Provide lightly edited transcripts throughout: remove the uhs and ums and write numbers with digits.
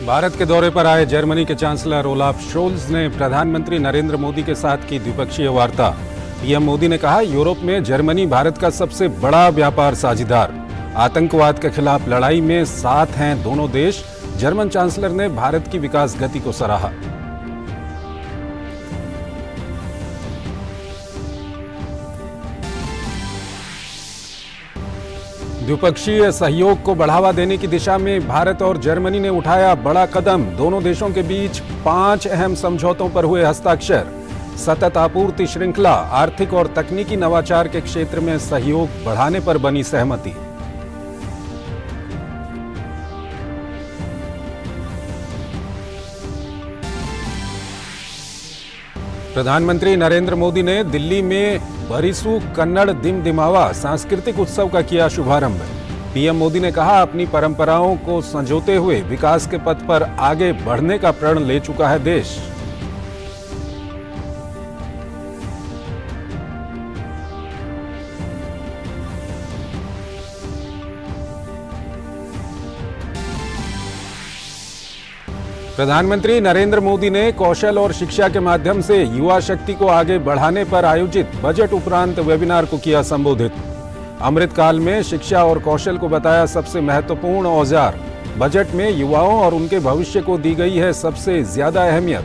भारत के दौरे पर आए जर्मनी के चांसलर ओलाफ शोल्ज ने प्रधानमंत्री नरेंद्र मोदी के साथ की द्विपक्षीय वार्ता। पीएम मोदी ने कहा, यूरोप में जर्मनी भारत का सबसे बड़ा व्यापार साझेदार। आतंकवाद के खिलाफ लड़ाई में साथ हैं दोनों देश। जर्मन चांसलर ने भारत की विकास गति को सराहा। द्विपक्षीय सहयोग को बढ़ावा देने की दिशा में भारत और जर्मनी ने उठाया बड़ा कदम। दोनों देशों के बीच 5 अहम समझौतों पर हुए हस्ताक्षर। सतत आपूर्ति श्रृंखला, आर्थिक और तकनीकी नवाचार के क्षेत्र में सहयोग बढ़ाने पर बनी सहमति। प्रधानमंत्री नरेंद्र मोदी ने दिल्ली में बरिसु कन्नड़ दिमदिमावा सांस्कृतिक उत्सव का किया शुभारंभ। पीएम मोदी ने कहा, अपनी परंपराओं को संजोते हुए विकास के पथ पर आगे बढ़ने का प्रण ले चुका है देश। प्रधानमंत्री नरेंद्र मोदी ने कौशल और शिक्षा के माध्यम से युवा शक्ति को आगे बढ़ाने पर आयोजित बजट उपरांत वेबिनार को किया संबोधित। अमृतकाल में शिक्षा और कौशल को बताया सबसे महत्वपूर्ण औजार। बजट में युवाओं और उनके भविष्य को दी गई है सबसे ज्यादा अहमियत।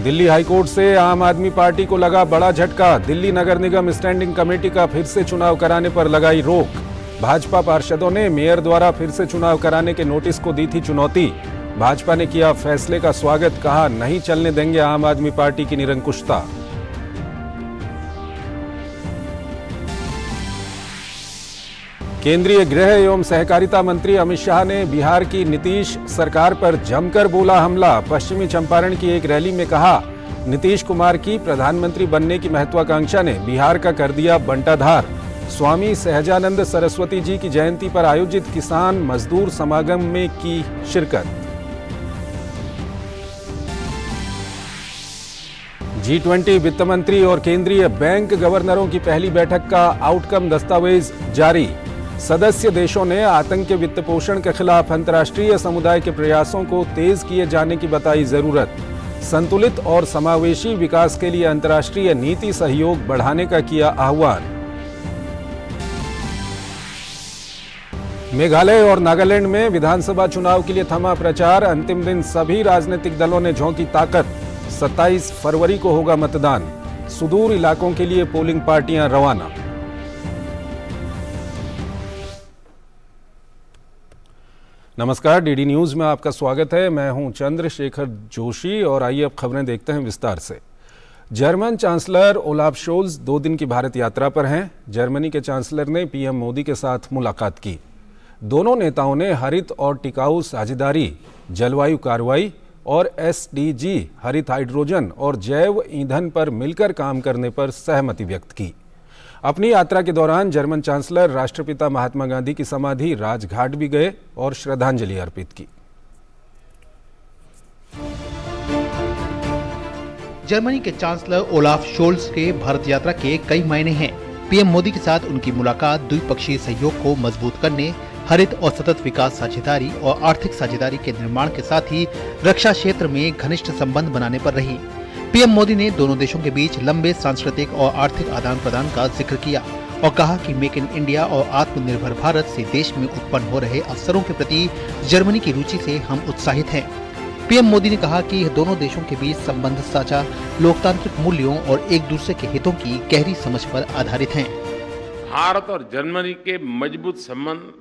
दिल्ली हाईकोर्ट से आम आदमी पार्टी को लगा बड़ा झटका। दिल्ली नगर निगम स्टैंडिंग कमेटी का फिर से चुनाव कराने पर लगाई रोक। भाजपा पार्षदों ने मेयर द्वारा फिर से चुनाव कराने के नोटिस को दी थी चुनौती। भाजपा ने किया फैसले का स्वागत, कहा नहीं चलने देंगे आम आदमी पार्टी की निरंकुशता। केंद्रीय गृह एवं सहकारिता मंत्री अमित शाह ने बिहार की नीतीश सरकार पर जमकर बोला हमला। पश्चिमी चंपारण की एक रैली में कहा, नीतीश कुमार की प्रधानमंत्री बनने की महत्वाकांक्षा ने बिहार का कर दिया बंटाधार। स्वामी सहजानंद सरस्वती जी की जयंती पर आयोजित किसान मजदूर समागम में की शिरकत। G20 वित्त मंत्री और केंद्रीय बैंक गवर्नरों की पहली बैठक का आउटकम दस्तावेज जारी। सदस्य देशों ने आतंक के वित्त पोषण के खिलाफ अंतर्राष्ट्रीय समुदाय के प्रयासों को तेज किए जाने की बताई जरूरत। संतुलित और समावेशी विकास के लिए अंतर्राष्ट्रीय नीति सहयोग बढ़ाने का किया आह्वान। मेघालय और नागालैंड में विधानसभा चुनाव के लिए थमा प्रचार। अंतिम दिन सभी राजनीतिक दलों ने झोंकी ताकत। 27 फरवरी को होगा मतदान। सुदूर इलाकों के लिए पोलिंग पार्टियां रवाना। नमस्कार, डीडी न्यूज में आपका स्वागत है। मैं हूं चंद्रशेखर जोशी और आइए अब खबरें देखते हैं विस्तार से। जर्मन चांसलर ओलाफ शोल्ज 2 दिन की भारत यात्रा पर हैं। जर्मनी के चांसलर ने पीएम मोदी के साथ मुलाकात की। दोनों नेताओं ने हरित और टिकाऊ साझेदारी, जलवायु कार्रवाई और एसडीजी, हरित हाइड्रोजन और जैव ईंधन पर मिलकर काम करने पर सहमति व्यक्त की। अपनी यात्रा के दौरान जर्मन चांसलर राष्ट्रपिता महात्मा गांधी की समाधि राजघाट भी गए और श्रद्धांजलि अर्पित की। जर्मनी के चांसलर ओलाफ शोल्ज के भारत यात्रा के कई मायने हैं। पीएम मोदी के साथ उनकी मुलाकात द्विपक्षीय सहयोग को मजबूत करने, हरित और सतत विकास साझेदारी और आर्थिक साझेदारी के निर्माण के साथ ही रक्षा क्षेत्र में घनिष्ठ संबंध बनाने पर रही। पीएम मोदी ने दोनों देशों के बीच लंबे सांस्कृतिक और आर्थिक आदान प्रदान का जिक्र किया और कहा कि मेक इन इंडिया और आत्मनिर्भर भारत से देश में उत्पन्न हो रहे अवसरों के प्रति जर्मनी की रुचि से हम उत्साहित हैं। पीएम मोदी ने कहा कि दोनों देशों के बीच संबंध साझा लोकतांत्रिक मूल्यों और एक दूसरे के हितों की गहरी समझ पर आधारित हैं। भारत और जर्मनी के मजबूत संबंध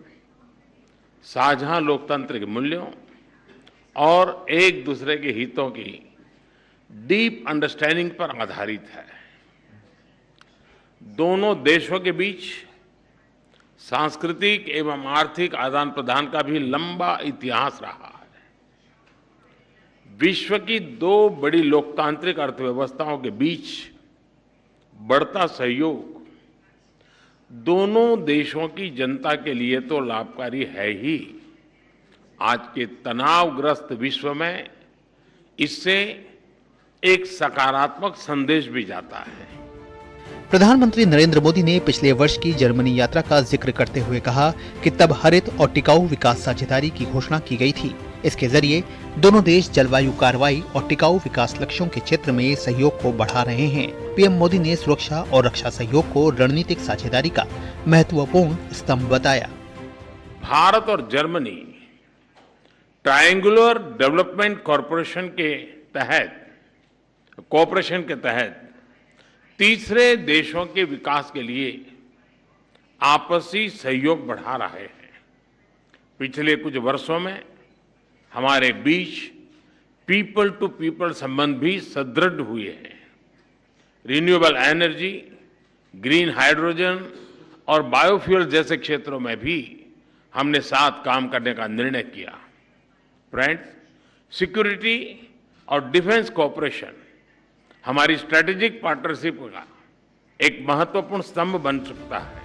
साझा लोकतांत्रिक मूल्यों और एक दूसरे के हितों की डीप अंडरस्टैंडिंग पर आधारित है। दोनों देशों के बीच सांस्कृतिक एवं आर्थिक आदान प्रदान का भी लंबा इतिहास रहा है। विश्व की 2 बड़ी लोकतांत्रिक अर्थव्यवस्थाओं के बीच बढ़ता सहयोग दोनों देशों की जनता के लिए तो लाभकारी है ही, आज के तनावग्रस्त विश्व में इससे एक सकारात्मक संदेश भी जाता है। प्रधानमंत्री नरेंद्र मोदी ने पिछले वर्ष की जर्मनी यात्रा का जिक्र करते हुए कहा कि तब हरित और टिकाऊ विकास साझेदारी की घोषणा की गई थी। इसके जरिए दोनों देश जलवायु कार्रवाई और टिकाऊ विकास लक्ष्यों के क्षेत्र में सहयोग को बढ़ा रहे हैं। पीएम मोदी ने सुरक्षा और रक्षा सहयोग को रणनीतिक साझेदारी का महत्वपूर्ण स्तंभ बताया। भारत और जर्मनी ट्रायंगुलर डेवलपमेंट कॉरपोरेशन के तहत तीसरे देशों के विकास के लिए आपसी सहयोग बढ़ा रहे हैं। पिछले कुछ वर्षों में हमारे बीच पीपल टू पीपल संबंध भी सुदृढ़ हुए हैं। रिन्यूएबल एनर्जी, ग्रीन हाइड्रोजन और बायोफ्यूल जैसे क्षेत्रों में भी हमने साथ काम करने का निर्णय किया। फ्रेंड्स, सिक्योरिटी और डिफेंस कोऑपरेशन हमारी स्ट्रेटेजिक पार्टनरशिप का एक महत्वपूर्ण स्तंभ बन सकता है।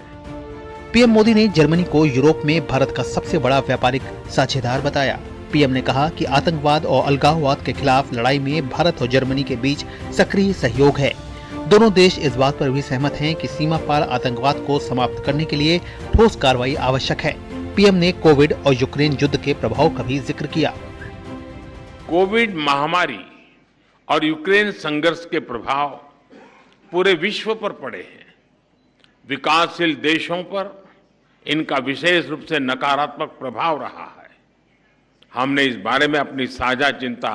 पीएम मोदी ने जर्मनी को यूरोप में भारत का सबसे बड़ा व्यापारिक साझेदार बताया। पीएम ने कहा कि आतंकवाद और अलगाववाद के खिलाफ लड़ाई में भारत और जर्मनी के बीच सक्रिय सहयोग है। दोनों देश इस बात पर भी सहमत हैं कि सीमा पार आतंकवाद को समाप्त करने के लिए ठोस कार्रवाई आवश्यक है। पीएम ने कोविड और यूक्रेन युद्ध के प्रभाव का भी जिक्र किया। कोविड महामारी और यूक्रेन संघर्ष के प्रभाव पूरे विश्व पर पड़े हैं। विकासशील देशों पर इनका विशेष रूप से नकारात्मक प्रभाव रहा है। हमने इस बारे में अपनी साझा चिंता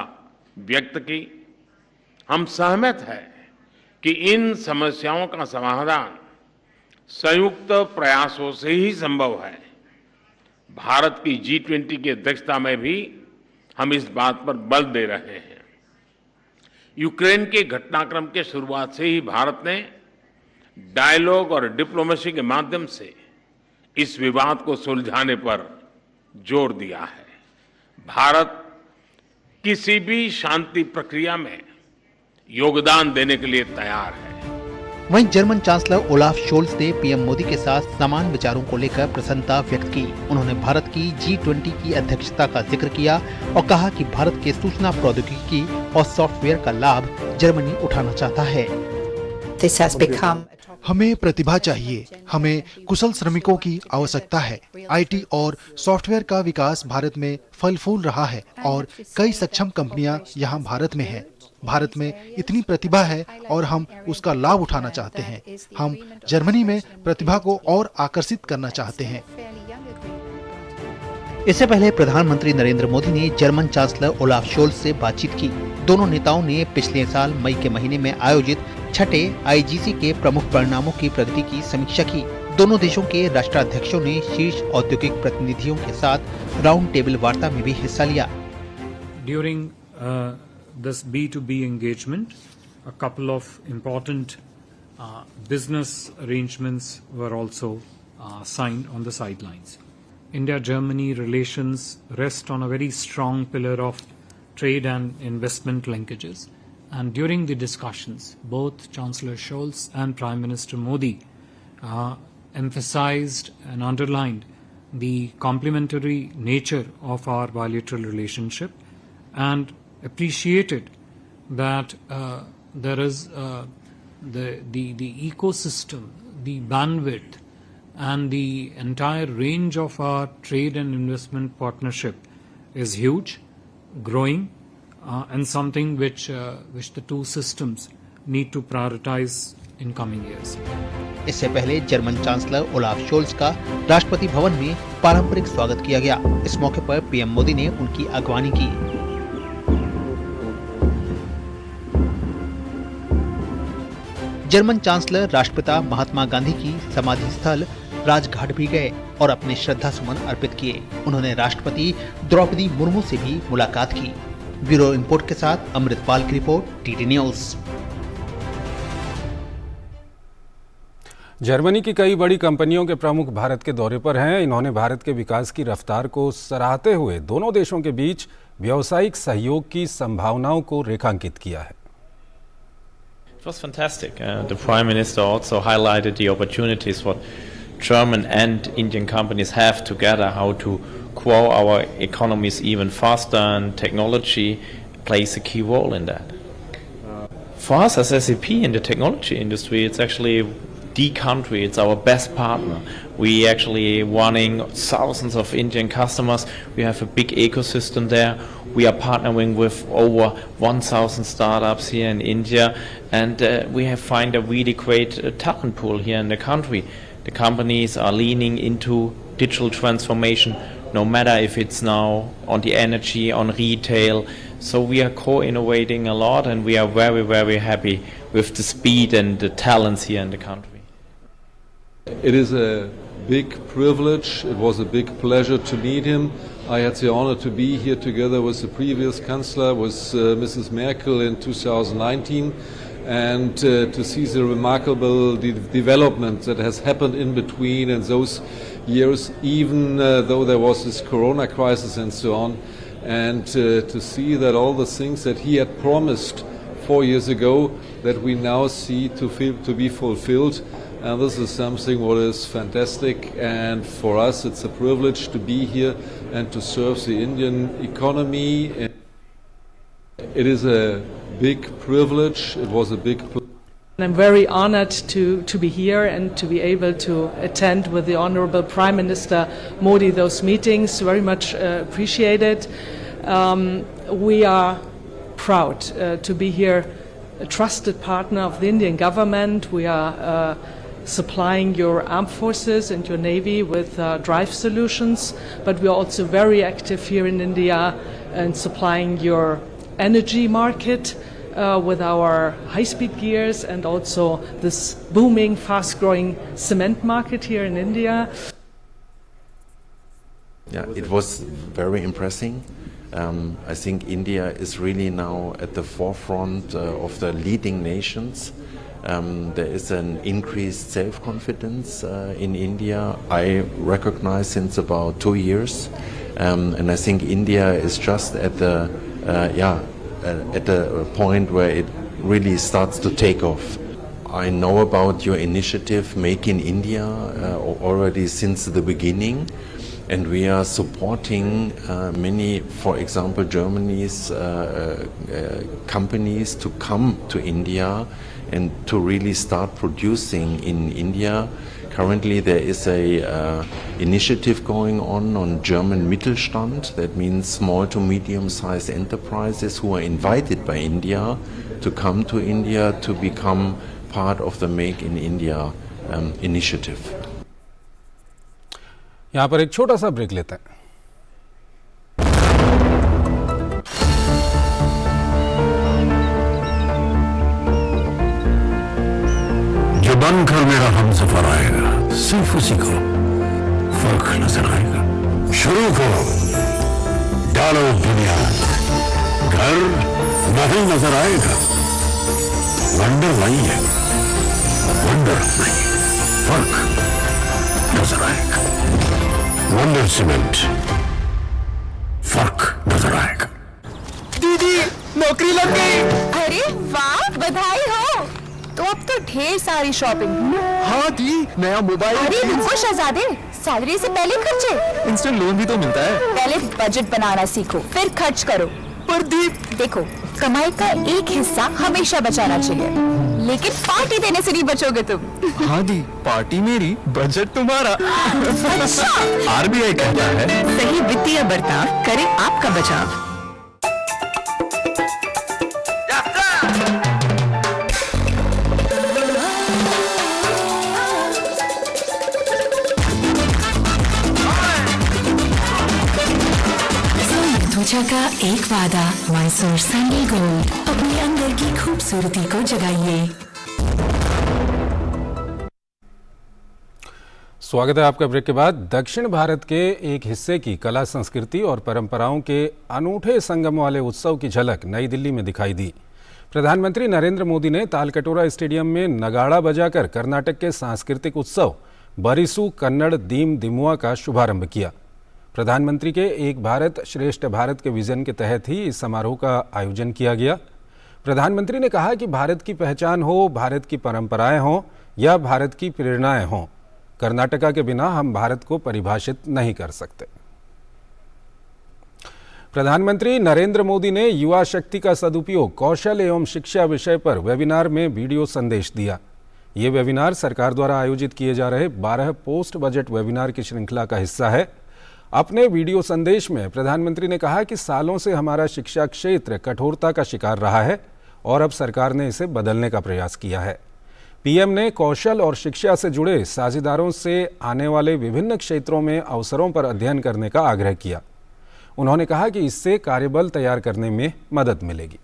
व्यक्त की। हम सहमत हैं कि इन समस्याओं का समाधान संयुक्त प्रयासों से ही संभव है। भारत की G20 की अध्यक्षता में भी हम इस बात पर बल दे रहे हैं। यूक्रेन के घटनाक्रम के शुरुआत से ही भारत ने डायलॉग और डिप्लोमेसी के माध्यम से इस विवाद को सुलझाने पर जोर दिया है। भारत किसी भी शांति प्रक्रिया में योगदान देने के लिए तैयार है। वहीं जर्मन चांसलर ओलाफ शोल्स ने पीएम मोदी के साथ समान विचारों को लेकर प्रसन्नता व्यक्त की। उन्होंने भारत की G20 की अध्यक्षता का जिक्र किया और कहा कि भारत के सूचना प्रौद्योगिकी और सॉफ्टवेयर का लाभ जर्मनी उठाना चाहता है। हमें प्रतिभा चाहिए, हमें कुशल श्रमिकों की आवश्यकता है। आईटी और सॉफ्टवेयर का विकास भारत में फल फूल रहा है और कई सक्षम कंपनियां यहां भारत में हैं। भारत में इतनी प्रतिभा है और हम उसका लाभ उठाना चाहते हैं। हम जर्मनी में प्रतिभा को और आकर्षित करना चाहते हैं। इससे पहले प्रधानमंत्री नरेंद्र मोदी ने जर्मन चांसलर ओलाफ शोल्स से बातचीत की। दोनों नेताओं ने पिछले साल मई के महीने में आयोजित छठे आईजीसी के प्रमुख परिणामों की प्रगति की समीक्षा की। दोनों देशों के राष्ट्राध्यक्षों ने शीर्ष औद्योगिक प्रतिनिधियों के साथ राउंड टेबल वार्ता में भी हिस्सा लिया। During this B2B engagement, a couple of important business arrangements were also signed on the sidelines. India-Germany relations rest on a very strong pillar of trade and investment linkages. And during the discussions, both Chancellor Scholz and Prime Minister Modi emphasized and underlined the complementary nature of our bilateral relationship and appreciated that there is the ecosystem, the bandwidth, and the entire range of our trade and investment partnership is huge, growing, and something which the two systems need to prioritize in coming years. इससे पहले German chancellor Olaf Sholes का राष्ट्रपति भवन में पारंपरिक स्वागत किया गया। इस मौके पर पीएम मोदी ने उनकी अगवानी की। जर्मन चांसलर राष्ट्रपिता महात्मा गांधी की समाधि स्थल राजघाट भी गए और अपने श्रद्धा सुमन अर्पित किए। उन्होंने राष्ट्रपति द्रौपदी मुर्मू से भी मुलाकात की। ब्यूरो रिपोर्ट के साथ अमृतपाल की रिपोर्ट, टीटी न्यूज। जर्मनी की कई बड़ी कंपनियों के प्रमुख भारत के दौरे पर हैं। इन्होंने भारत के विकास की रफ्तार को सराहते हुए दोनों देशों के बीच व्यावसायिक सहयोग की संभावनाओं को रेखांकित किया है। It was fantastic. The Prime Minister also highlighted the opportunities what German and Indian companies have together, how to grow our economies even faster, and technology plays a key role in that. For us as SAP in the technology industry, it's actually the country, it's our best partner. We actually running thousands of Indian customers. We have a big ecosystem there. We are partnering with over 1,000 startups here in India, and we have find a really great talent pool here in the country. The companies are leaning into digital transformation, no matter if it's now on the energy, on retail. So we are co-innovating a lot, and we are very, very happy with the speed and the talents here in the country. It is a big privilege. It was a big pleasure to meet him. I had the honor to be here together with the previous Chancellor, with Mrs. Merkel in 2019, and to see the remarkable development that has happened in between in those years, even though there was this corona crisis and so on, and to see that all the things that he had promised 4 years ago that we now see to be fulfilled. And this is something what is fantastic, and for us it's a privilege to be here and to serve the Indian economy. It is a big privilege. It was a big I'm very honored to be here and to be able to attend with the Honorable Prime Minister Modi those meetings. Very much appreciated. We are proud to be here, a trusted partner of the Indian government. We are supplying your armed forces and your navy with drive solutions, but we are also very active here in India and supplying your energy market with our high-speed gears and also this booming, fast-growing cement market here in India. Yeah, it was very impressive. I think India is really now at the forefront of the leading nations. There is an increased self-confidence in India. I recognize since about 2 years, and I think India is just at the point where it really starts to take off. I know about your initiative Make in India already since the beginning, and we are supporting many, for example, Germany's companies to come to India and to really start producing in India. Currently there is a initiative going on German Mittelstand. That means small to medium-sized enterprises who are invited by India to come to India to become part of the Make in India initiative. यहाँ पर एक छोटा सा break लेते हैं। जो बनकर मेरा हमसफर आएगा, सिर्फ उसी को फर्क नजर आएगा। शुरू करो, डालो बुनियाद, घर नहीं नजर आएगा। वंडर नहीं है, वंडर नहीं, फर्क नजर आएगा। वंडर सीमेंट, फर्क नजर आएगा। दीदी नौकरी लग गई। अरे वाह, बधाई हो। तो अब तो ढेर सारी शॉपिंग। हाँ दी, नया मोबाइल। अरे रुको शहजादे, सैलरी से पहले खर्चे। इंस्टेंट लोन भी तो मिलता है। पहले बजट बनाना सीखो, फिर खर्च करो। पर दी, देखो, कमाई का एक हिस्सा हमेशा बचाना चाहिए, लेकिन पार्टी देने से नहीं बचोगे तुम। हाँ दी, पार्टी मेरी, बजट तुम्हारा। अच्छा। RBI कहता है सही वित्तीय बर्ताव करे आपका बचाव। त्वचा का एक वादा, मैसूर सैंडल गोल्ड, अपने अंदर की खूबसूरती को जगाइए। स्वागत है आपका ब्रेक के बाद। दक्षिण भारत के एक हिस्से की कला संस्कृति और परंपराओं के अनूठे संगम वाले उत्सव की झलक नई दिल्ली में दिखाई दी। प्रधानमंत्री नरेंद्र मोदी ने तालकटोरा स्टेडियम में नगाड़ा बजाकर कर्नाटक के सांस्कृतिक उत्सव बरिसु कन्नड़ दीम दिमुआ का शुभारंभ किया। प्रधानमंत्री के एक भारत श्रेष्ठ भारत के विजन के तहत ही इस समारोह का आयोजन किया गया। प्रधानमंत्री ने कहा कि भारत की पहचान हो, भारत की परंपराएं हों या भारत की प्रेरणाएं हों, कर्नाटका के बिना हम भारत को परिभाषित नहीं कर सकते। प्रधानमंत्री नरेंद्र मोदी ने युवा शक्ति का सदुपयोग कौशल एवं शिक्षा विषय पर वेबिनार में वीडियो संदेश दिया। ये वेबिनार सरकार द्वारा आयोजित किए जा रहे 12 पोस्ट बजट वेबिनार की श्रृंखला का हिस्सा है। अपने वीडियो संदेश में प्रधानमंत्री ने कहा कि सालों से हमारा शिक्षा क्षेत्र कठोरता का शिकार रहा है और अब सरकार ने इसे बदलने का प्रयास किया है। पीएम ने कौशल और शिक्षा से जुड़े साझेदारों से आने वाले विभिन्न क्षेत्रों में अवसरों पर अध्ययन करने का आग्रह किया। उन्होंने कहा कि इससे कार्यबल तैयार करने में मदद मिलेगी।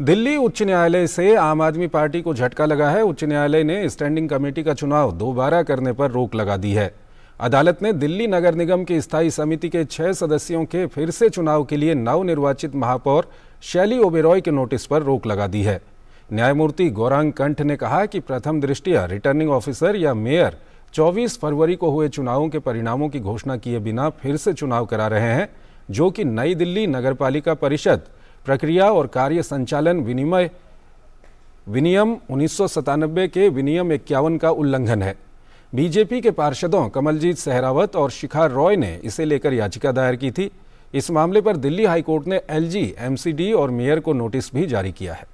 दिल्ली उच्च न्यायालय से आम आदमी पार्टी को झटका लगा है। उच्च न्यायालय ने स्टैंडिंग कमेटी का चुनाव दोबारा करने पर रोक लगा दी है। अदालत ने दिल्ली नगर निगम की स्थायी समिति के 6 सदस्यों के फिर से चुनाव के लिए नवनिर्वाचित महापौर शैली ओबेरॉय के नोटिस पर रोक लगा दी है। न्यायमूर्ति गौरांग कंठ ने कहा कि प्रथम दृष्टया रिटर्निंग ऑफिसर या मेयर 24 फरवरी को हुए चुनावों के परिणामों की घोषणा किए बिना फिर से चुनाव करा रहे हैं, जो कि नई दिल्ली नगरपालिका परिषद प्रक्रिया और कार्य संचालन विनियम 1997 के विनियम 51 का उल्लंघन है। बीजेपी के पार्षदों कमलजीत सहरावत और शिखा रॉय ने इसे लेकर याचिका दायर की थी। इस मामले पर दिल्ली हाईकोर्ट ने एलजी, एमसीडी और मेयर को नोटिस भी जारी किया है।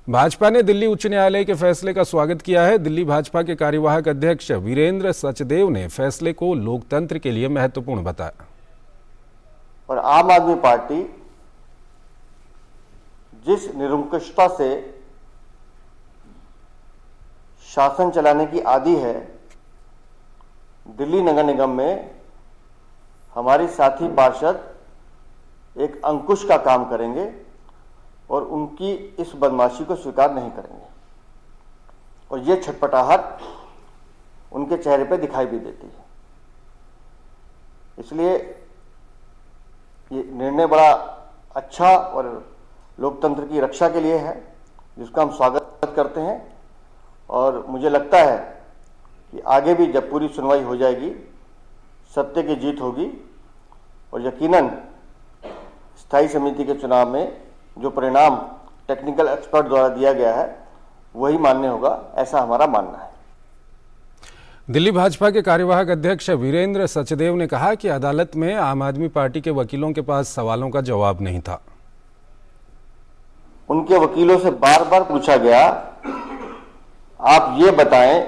भाजपा ने दिल्ली उच्च न्यायालय के फैसले का स्वागत किया है। दिल्ली भाजपा के कार्यवाहक अध्यक्ष वीरेंद्र सचदेव ने फैसले को लोकतंत्र के लिए महत्वपूर्ण बताया। और आम आदमी पार्टी जिस निरंकुशता से शासन चलाने की आदी है, दिल्ली नगर निगम में हमारे साथी पार्षद एक अंकुश का काम करेंगे और उनकी इस बदमाशी को स्वीकार नहीं करेंगे। और ये छटपटाहट उनके चेहरे पे दिखाई भी देती है। इसलिए ये निर्णय बड़ा अच्छा और लोकतंत्र की रक्षा के लिए है, जिसका हम स्वागत करते हैं। और मुझे लगता है कि आगे भी जब पूरी सुनवाई हो जाएगी, सत्य की जीत होगी और यकीनन स्थायी समिति के चुनाव में जो परिणाम टेक्निकल एक्सपर्ट द्वारा दिया गया है वही मान्य होगा, ऐसा हमारा मानना है। दिल्ली भाजपा के कार्यवाहक अध्यक्ष वीरेंद्र सचदेव ने कहा कि अदालत में आम आदमी पार्टी के वकीलों के पास सवालों का जवाब नहीं था। उनके वकीलों से बार बार पूछा गया, आप ये बताएं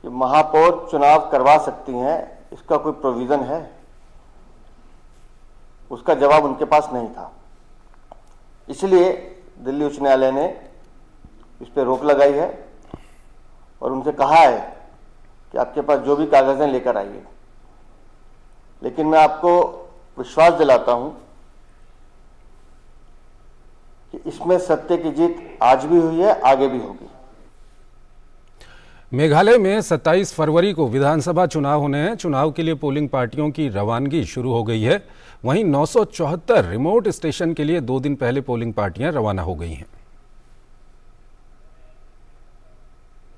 कि महापौर चुनाव करवा सकती हैं, इसका कोई प्रोविजन है? उसका जवाब उनके पास नहीं था। इसलिए दिल्ली उच्च न्यायालय ने इस पर रोक लगाई है और उनसे कहा है कि आपके पास जो भी कागज हैं लेकर आइए। लेकिन मैं आपको विश्वास दिलाता हूं कि इसमें सत्य की जीत आज भी हुई है, आगे भी होगी। मेघालय में 27 फरवरी को विधानसभा चुनाव होने हैं। चुनाव के लिए पोलिंग पार्टियों की रवानगी शुरू हो गई है। वहीं 974 रिमोट स्टेशन के लिए 2 दिन पहले पोलिंग पार्टियां रवाना हो गई हैं।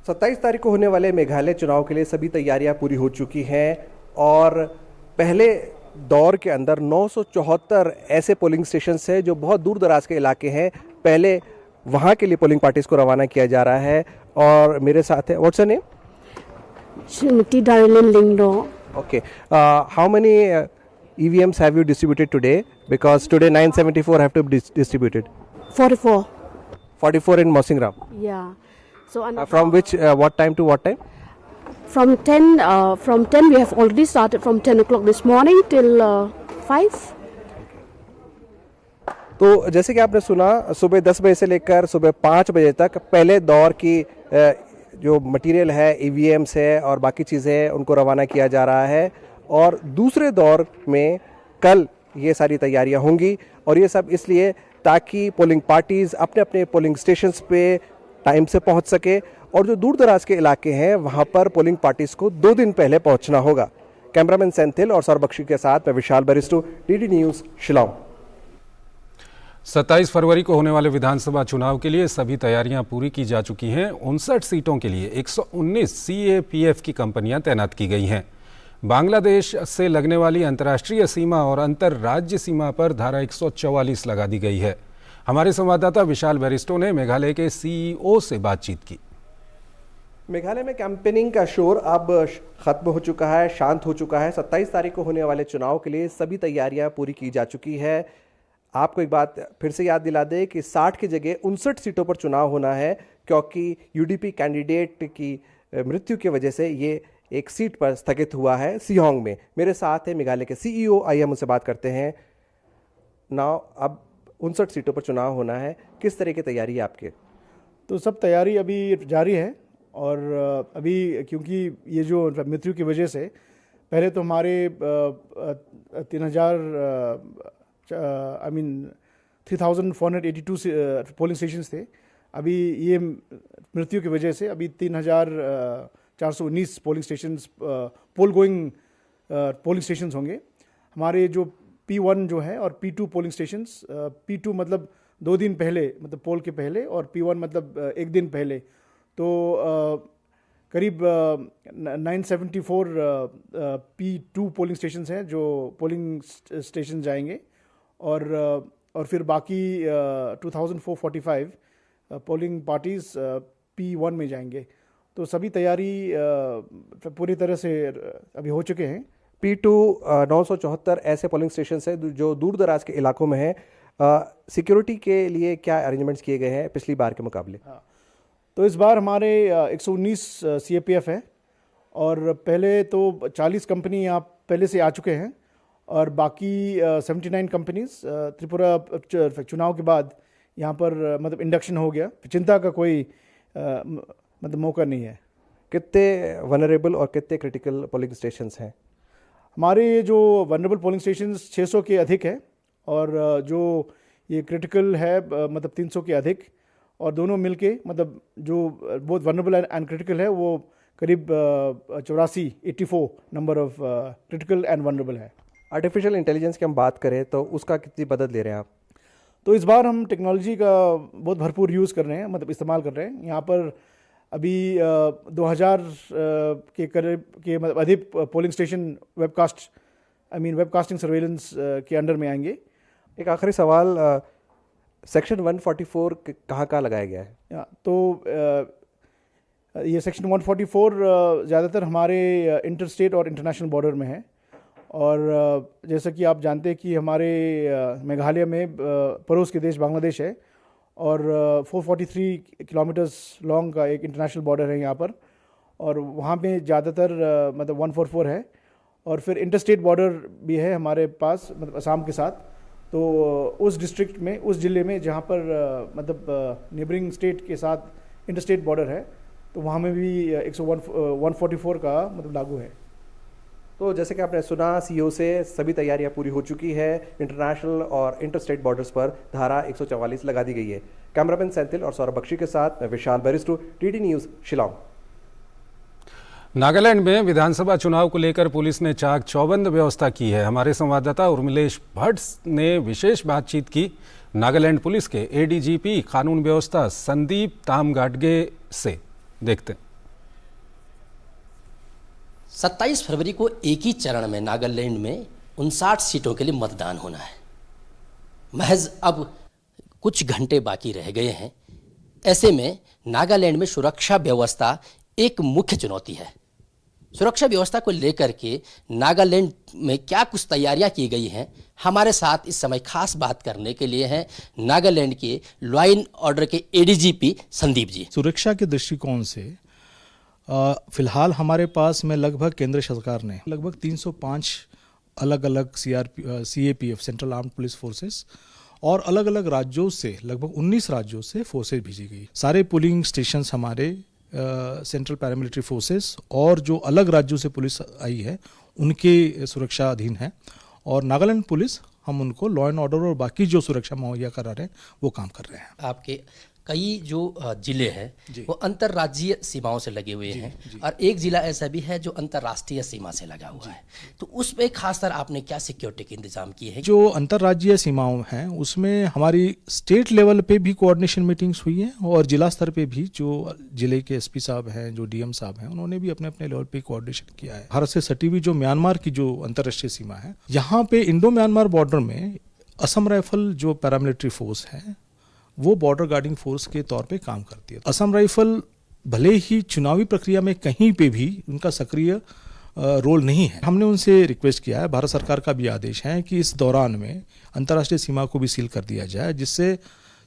27 तारीख को होने वाले मेघालय चुनाव के लिए सभी तैयारियां पूरी हो चुकी हैं और पहले दौर के अंदर 974 ऐसे पोलिंग स्टेशन हैं जो बहुत दूर दराज के इलाके हैं। पहले वहां के लिए पोलिंग पार्टीज को रवाना किया जा रहा है और मेरे साथ है, what's your name? Shrimati Darlin Lyngdoh. Okay, how many EVMs have you distributed today? Because today 974 have to be distributed. 44. 44 in Mosingram. Yeah. So from which what time to what time? From 10 we have already started from 10 o'clock this morning till 5. तो जैसे कि आपने सुना, सुबह 10 बजे से लेकर सुबह 5 बजे तक पहले दौर की जो मटेरियल है, EVMs है और बाकी चीज़ें उनको रवाना किया जा रहा है। और दूसरे दौर में कल ये सारी तैयारियां होंगी और ये सब इसलिए ताकि पोलिंग पार्टीज़ अपने अपने पोलिंग स्टेशंस पे टाइम से पहुंच सके और जो दूर दराज के इलाके हैं वहां पर पोलिंग पार्टीज़ को 2 दिन पहले पहुंचना होगा। कैमरामैन सेंथिल और सौरभ बख्शी के साथ मैं विशाल बरिस्टो, DD न्यूज़, शिलांग। 27 फरवरी को होने वाले विधानसभा चुनाव के लिए सभी तैयारियां पूरी की जा चुकी हैं। 59 सीटों के लिए 119 CAPF की कंपनियां तैनात की गई हैं। बांग्लादेश से लगने वाली अंतर्राष्ट्रीय सीमा और अंतर्राज्य सीमा पर धारा 144 लगा दी गई है। हमारे संवाददाता विशाल बैरिस्टो ने मेघालय के CEO से बातचीत की। मेघालय में कैंपेनिंग का शोर अब खत्म हो चुका है, शांत हो चुका है। 27 तारीख को होने वाले चुनाव के लिए सभी तैयारियां पूरी की जा चुकी है। आपको एक बात फिर से याद दिला दे कि 60 की जगह 59 सीटों पर चुनाव होना है, क्योंकि यूडीपी कैंडिडेट की मृत्यु की वजह से ये एक सीट पर स्थगित हुआ है सिहोंग में। मेरे साथ है मेघालय के सीईओ, आइए हम उनसे बात करते हैं। अब 59 सीटों पर चुनाव होना है, किस तरह की तैयारी है आपके? तो सब तैयारी अभी जारी है, और अभी क्योंकि ये जो मृत्यु की वजह से पहले तो हमारे 3,482 पोलिंग स्टेशंस थे। अभी ये मृत्यु की वजह से अभी 3,419 पोलिंग स्टेशंस पोल गोइंग पोलिंग स्टेशंस होंगे। हमारे जो P1 जो है और P2 पोलिंग स्टेशंस, P2 मतलब 2 दिन पहले, मतलब पोल के पहले, और P1 मतलब 1 दिन पहले, तो करीब 974 P2 पोलिंग स्टेशंस हैं जो पोलिंग स्टेशन जाएंगे, और फिर बाकी 2,445 पोलिंग पार्टीज P1 में जाएंगे। तो सभी तैयारी पूरी तरह से अभी हो चुके हैं। P2 974 ऐसे पोलिंग स्टेशन है जो दूर दराज के इलाकों में है। सिक्योरिटी के लिए क्या अरेंजमेंट्स किए गए हैं पिछली बार के मुकाबले? तो इस बार हमारे 119 CAPF है, और पहले तो 40 कंपनी यहाँ पहले से आ चुके हैं, और बाकी 79 कंपनीज त्रिपुरा चुनाव के बाद यहाँ पर मतलब इंडक्शन हो गया। चिंता का कोई मतलब मौका नहीं है। कितने वनरेबल और कितने क्रिटिकल पोलिंग स्टेशंस हैं? हमारे जो वनरेबल पोलिंग स्टेशंस 600 के अधिक है, और जो ये क्रिटिकल है मतलब 300 के अधिक, और दोनों मिलके मतलब जो बहुत वनरेबल एंड क्रिटिकल है वो करीब 84 number of critical and vulnerable है। आर्टिफिशियल इंटेलिजेंस की हम बात करें तो उसका कितनी मदद ले रहे हैं आप? तो इस बार हम टेक्नोलॉजी का बहुत भरपूर यूज़ कर रहे हैं, मतलब इस्तेमाल कर रहे हैं। यहाँ पर अभी 2000 के करीब के मतलब अधिक पोलिंग स्टेशन वेबकास्टिंग सर्वेलेंस के अंडर में आएंगे। एक आखिरी सवाल, सेक्शन 144 कहाँ लगाया गया है? तो ये सेक्शन 144 ज़्यादातर हमारे इंटर स्टेट और इंटरनेशनल बॉर्डर में है, और जैसा कि आप जानते हैं कि हमारे मेघालय में पड़ोस के देश बांग्लादेश है, और 443 किलोमीटर्स लॉन्ग का एक इंटरनेशनल बॉर्डर है यहाँ पर, और वहाँ पे ज़्यादातर मतलब 144 है, और फिर इंटरस्टेट बॉर्डर भी है हमारे पास मतलब असम के साथ। तो उस डिस्ट्रिक्ट में, उस ज़िले में जहाँ पर मतलब नेबरिंग स्टेट के साथ इंटरस्टेट बॉर्डर है, तो वहाँ में भी 144 का मतलब लागू है। तो जैसे कि आपने सुना सीईओ से, सभी तैयारियां पूरी हो चुकी है। इंटरनेशनल और इंटरस्टेट बॉर्डर्स पर धारा 144 लगा दी गई है। कैमरामैन सेंथिल और सौरभ बख्शी के साथ मैं विशाल बैरिस्टो, DD न्यूज़, शिलांग। नागालैंड में विधानसभा चुनाव को लेकर पुलिस ने चाक चौबंद व्यवस्था की है। हमारे संवाददाता उर्मिलेश भट्ट ने विशेष बातचीत की नागालैंड पुलिस के ADGP कानून व्यवस्था संदीप तामगाडगे से। देखते हैं। 27 फरवरी को एक ही चरण में नागालैंड में 59 सीटों के लिए मतदान होना है। महज अब कुछ घंटे बाकी रह गए हैं। ऐसे में नागालैंड में सुरक्षा व्यवस्था एक मुख्य चुनौती है। सुरक्षा व्यवस्था को लेकर के नागालैंड में क्या कुछ तैयारियां की गई हैं, हमारे साथ इस समय खास बात करने के लिए हैं नागालैंड के लॉ एंड ऑर्डर के ADGP संदीप जी। सुरक्षा के दृष्टिकोण से फिलहाल हमारे पास में लगभग केंद्र सरकार ने लगभग 305 अलग अलग CAPF central armed police forces और अलग अलग राज्यों से लगभग 19 राज्यों से फोर्सेस भेजी गई। सारे पोलिंग स्टेशंस हमारे सेंट्रल पैरामिलिट्री फोर्सेस और जो अलग राज्यों से पुलिस आई है उनके सुरक्षा अधीन है, और नागालैंड पुलिस हम उनको लॉ एंड ऑर्डर और बाकी जो सुरक्षा मुहैया करा रहे हैं वो काम कर रहे हैं। आपके कई जो जिले हैं वो अंतर्राज्यीय सीमाओं से लगे हुए हैं, और एक जिला ऐसा भी है जो अंतर्राष्ट्रीय सीमा से लगा हुआ है। तो उस पे खासकर आपने क्या सिक्योरिटी के इंतजाम किए हैं? जो अंतर्राज्यीय सीमाओं हैं उसमें हमारी स्टेट लेवल पे भी कोऑर्डिनेशन मीटिंग्स हुई हैं, और जिला स्तर पे भी जो जिले के SP साहब हैं, जो DM साहब हैं, उन्होंने भी अपने अपने लेवल पे कोऑर्डिनेशन किया है। भारत से सटी हुई जो म्यांमार की जो अंतर्राष्ट्रीय सीमा है, यहाँ पे इंडो म्यांमार बॉर्डर में असम राइफल जो पैरामिलिट्री फोर्स है वो बॉर्डर गार्डिंग फोर्स के तौर पे काम करती है। असम राइफल भले ही चुनावी प्रक्रिया में कहीं पे भी उनका सक्रिय रोल नहीं है। हमने उनसे रिक्वेस्ट किया है, भारत सरकार का भी आदेश है कि इस दौरान में अंतर्राष्ट्रीय सीमा को भी सील कर दिया जाए, जिससे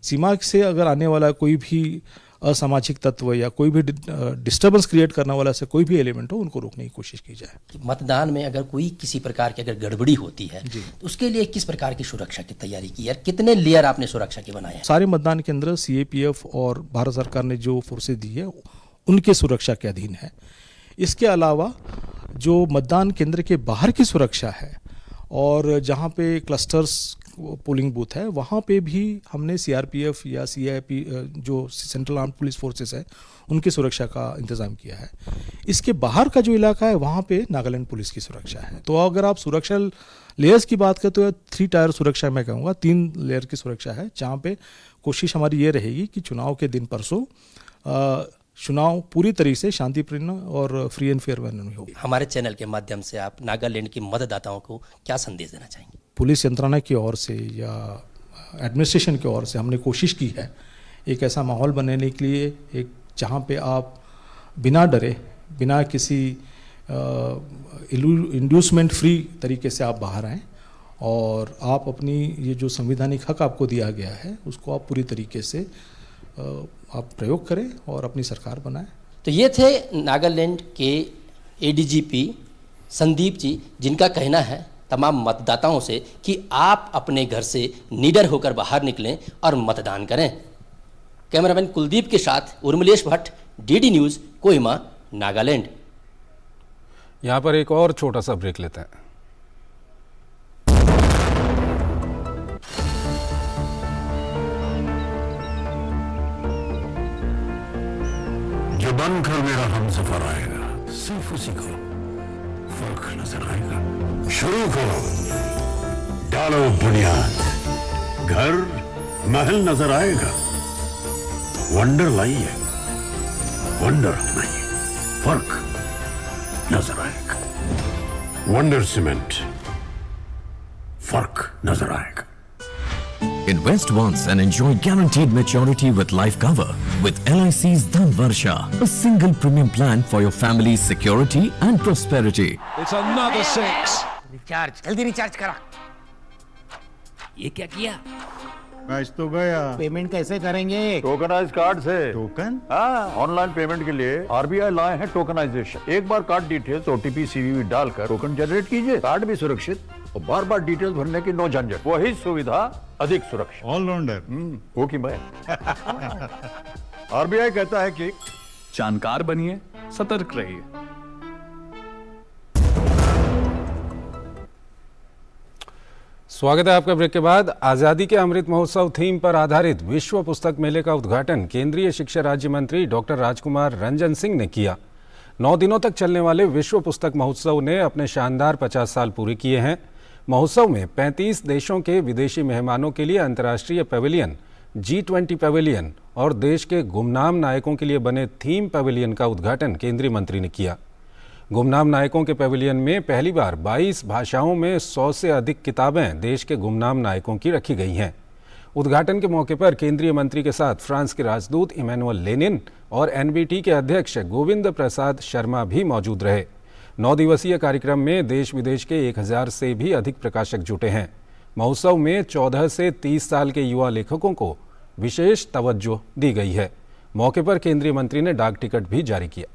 सीमा से अगर आने वाला कोई भी असामाजिक तत्व या कोई भी डिस्टर्बेंस क्रिएट करने वाला से कोई भी एलिमेंट हो, उनको रोकने की कोशिश की जाए। मतदान में अगर कोई किसी प्रकार की अगर गड़बड़ी होती है तो उसके लिए किस प्रकार की सुरक्षा की तैयारी की है? कितने लेयर आपने सुरक्षा के बनाए हैं? सारे मतदान केंद्र सीएपीएफ और भारत सरकार ने जो फोर्सेज दी है उनके सुरक्षा के अधीन है। इसके अलावा जो मतदान केंद्र के बाहर की सुरक्षा है और जहाँ पे क्लस्टर्स पोलिंग बूथ है, वहाँ पे भी हमने सीआरपीएफ या सीआईपी जो सेंट्रल आर्म्ड पुलिस फोर्सेस है उनकी सुरक्षा का इंतज़ाम किया है। इसके बाहर का जो इलाका है वहाँ पे नागालैंड पुलिस की सुरक्षा है। तो अगर आप सुरक्षा लेयर्स की बात करें तो 3 टायर सुरक्षा मैं कहूँगा, 3 लेयर की सुरक्षा है, जहाँ पे कोशिश हमारी ये रहेगी कि चुनाव के दिन परसों चुनाव पूरी तरीके से शांतिपूर्ण और फ्री एंड फेयर मैनर में हो। हमारे चैनल के माध्यम से आप नागालैंड के मतदाताओं को क्या संदेश देना चाहेंगे? पुलिस यंत्रणा की ओर से या एडमिनिस्ट्रेशन की ओर से हमने कोशिश की है एक ऐसा माहौल बनाने के लिए, एक जहाँ पे आप बिना डरे, बिना किसी इंड्यूसमेंट फ्री तरीके से आप बाहर आएँ और आप अपनी ये जो संवैधानिक हक आपको दिया गया है उसको आप पूरी तरीके से आप प्रयोग करें और अपनी सरकार बनाएं। तो ये थे नागालैंड के एडीजीपी संदीप जी, जिनका कहना है तमाम मतदाताओं से कि आप अपने घर से निडर होकर बाहर निकलें और मतदान करें। कैमरामैन कुलदीप के साथ उर्मिलेश भट्ट, डीडी न्यूज़, कोहिमा, नागालैंड। यहाँ पर एक और छोटा सा ब्रेक लेते हैं। जो बनकर मेरा हमसफर आएगा, सिर्फ उसी को फर्क नजर आएगा। शुरू करो, डालो बुनियाद, घर महल नजर आएगा। वंडर लाइए, वंडर अपनाइए, फर्क नजर आएगा। वंडर सीमेंट, फर्क नजर आएगा। Invest once and enjoy guaranteed maturity with life cover with LIC's Dhan Varsha, a single premium plan for your family's security and prosperity. It's another 6. Recharge, जल्दी रिचार्ज करा। ये क्या किया? मैच तो गया। पेमेंट कैसे करेंगे? टोकनाइज कार्ड से। टोकन? हाँ, ऑनलाइन पेमेंट के लिए आरबीआई लाए हैं टोकनाइजेशन। एक बार कार्ड डिटेल्स, ओटीपी, सीवीवी डालकर टोकन जनरेट कीजिए। कार्ड भी सुरक्षित और बार बार डिटेल्स भरने की नो झंझट। वही सुविधा, अधिक सुरक्षा। ऑलराउंडर हो कि मैं। आरबीआई कहता है कि जानकार बनिए, सतर्क रहिए। स्वागत है आपका ब्रेक के बाद। आज़ादी के अमृत महोत्सव थीम पर आधारित विश्व पुस्तक मेले का उद्घाटन केंद्रीय शिक्षा राज्य मंत्री डॉक्टर राजकुमार रंजन सिंह ने किया। 9 दिनों तक चलने वाले विश्व पुस्तक महोत्सव ने अपने शानदार 50 साल पूरे किए हैं। महोत्सव में 35 देशों के विदेशी मेहमानों के लिए अंतर्राष्ट्रीय पैवेलियन, G20 पैवेलियन और देश के गुमनाम नायकों के लिए बने थीम पैवेलियन का उद्घाटन केंद्रीय मंत्री ने किया। गुमनाम नायकों के पैवेलियन में पहली बार 22 भाषाओं में 100 से अधिक किताबें देश के गुमनाम नायकों की रखी गई हैं। उद्घाटन के मौके पर केंद्रीय मंत्री के साथ फ्रांस के राजदूत इमैनुअल लेनिन और एनबीटी के अध्यक्ष गोविंद प्रसाद शर्मा भी मौजूद रहे। 9 दिवसीय कार्यक्रम में देश विदेश के 1000 से भी अधिक प्रकाशक जुटे हैं। महोत्सव में 14 से 30 साल के युवा लेखकों को विशेष तवज्जो दी गई है। मौके पर केंद्रीय मंत्री ने डाक टिकट भी जारी किया।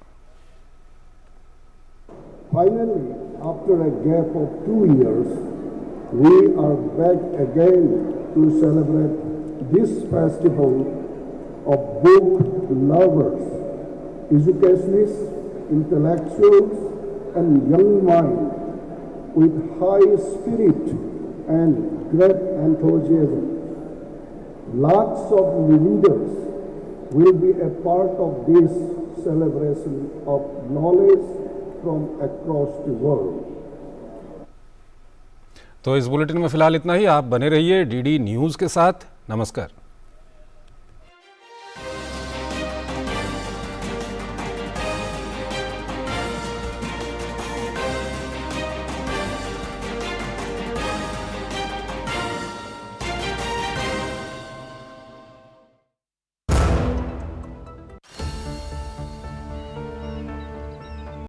Finally, after a gap of 2 years, we are back again to celebrate this festival of book lovers, educationists, intellectuals, and young minds with high spirit and great enthusiasm. Lots of readers will be a part of this celebration of knowledge from across the world. तो इस bulletin में फिलहाल इतना ही। आप बने रहिए DD news के साथ। नमस्कार।